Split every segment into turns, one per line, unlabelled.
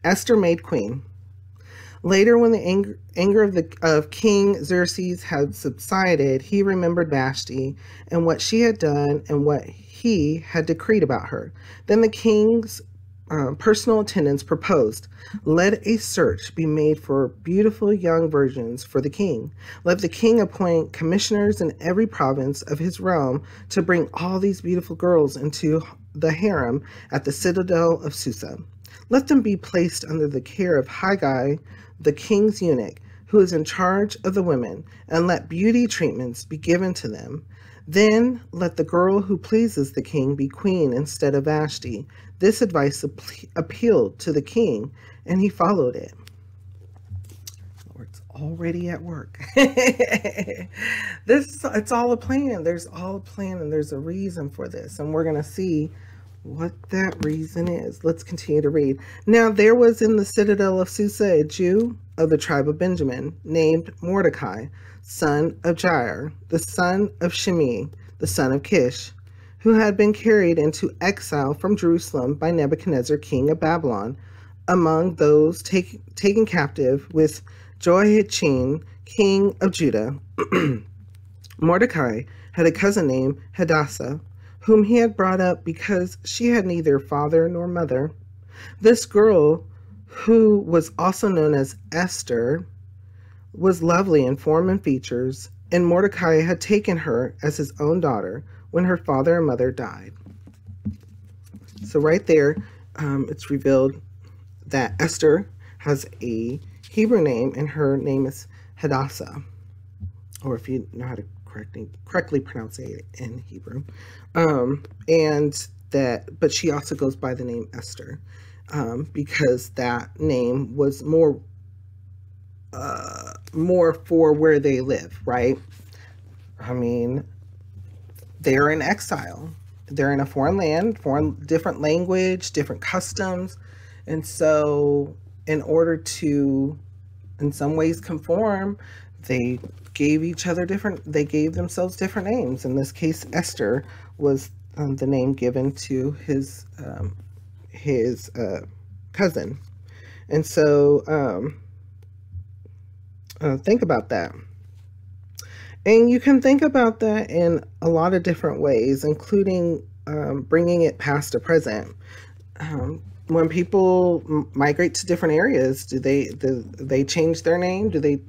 Esther made queen. Later, when the anger of King Xerxes had subsided, he remembered Vashti and what she had done and what he had decreed about her. Then the king's personal attendants proposed, let a search be made for beautiful young virgins for the king. Let the king appoint commissioners in every province of his realm to bring all these beautiful girls into the harem at the citadel of Susa. Let them be placed under the care of Haggai, the king's eunuch, who is in charge of the women, and let beauty treatments be given to them. Then let the girl who pleases the king be queen instead of Vashti. This advice appealed to the king, and he followed it. Lord's already at work. It's all a plan. There's all a plan, and there's a reason for this, and we're going to see what that reason is. Let's continue to read. Now there was in the citadel of Susa a Jew of the tribe of Benjamin, named Mordecai, son of Jair, the son of Shimei, the son of Kish, who had been carried into exile from Jerusalem by Nebuchadnezzar, king of Babylon, among those taken captive with Jehoiachin, king of Judah. Mordecai had a cousin named Hadassah, whom he had brought up because she had neither father nor mother. This girl, who was also known as Esther, was lovely in form and features, and Mordecai had taken her as his own daughter when her father and mother died. So right there, it's revealed that Esther has a Hebrew name, and her name is Hadassah, or if you know how to correctly pronounce it in Hebrew. But she also goes by the name Esther, because that name was more for where they live, right? I mean, they're in exile. They're in a foreign land, different language, different customs. And so in order to, in some ways, conform, they gave themselves different names. In this case, Esther was the name given to his cousin. And so think about that. And you can think about that in a lot of different ways, including bringing it past to present. When people migrate to different areas, do they change their name? Do they?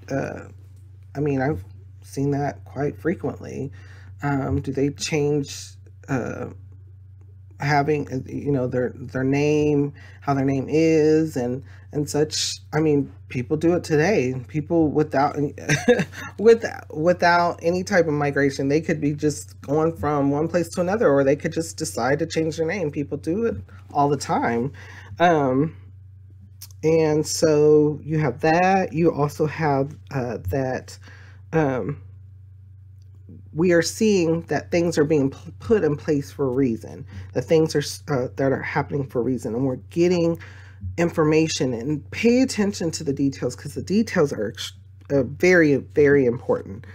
I mean, I've seen that quite frequently. Do they change having their name, how their name is, and such? I mean, people do it today. People without without any type of migration, they could be just going from one place to another, or they could just decide to change their name. People do it all the time. And so you have that. You also have that we are seeing that things are being put in place for a reason. That things are that are happening for a reason, and we're getting information. And pay attention to the details, because the details are very, very important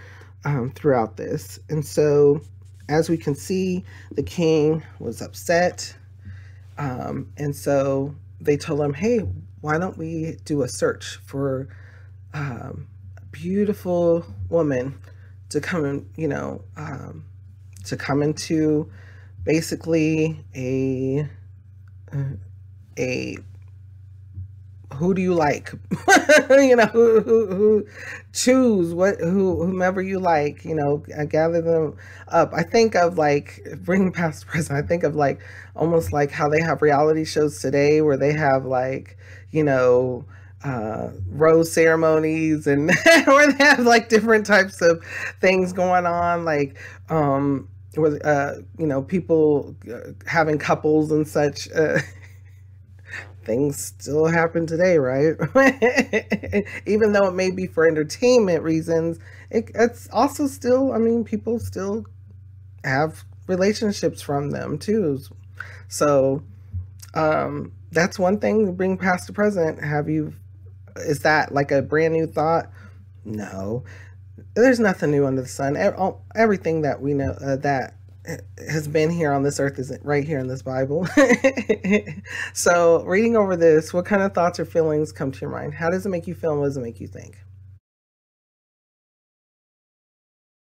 throughout this. And so, as we can see, the king was upset, and so they told him, "Hey, why don't we do a search for a beautiful woman to come in, to come into basically a who do you like? who choose whomever you like, gather them up." I think of like bringing past present. I think of like almost like how they have reality shows today where they have like, rose ceremonies, and where they have like different types of things going on, like with people having couples and such. Things still happen today, right? Even though it may be for entertainment reasons, it's also still, people still have relationships from them too. So that's one thing to bring past to present. Is that like a brand new thought? No, there's nothing new under the sun. Everything that we know, that has been here on this earth is right here in this Bible. So, reading over this, what kind of thoughts or feelings come to your mind? How does it make you feel and what does it make you think?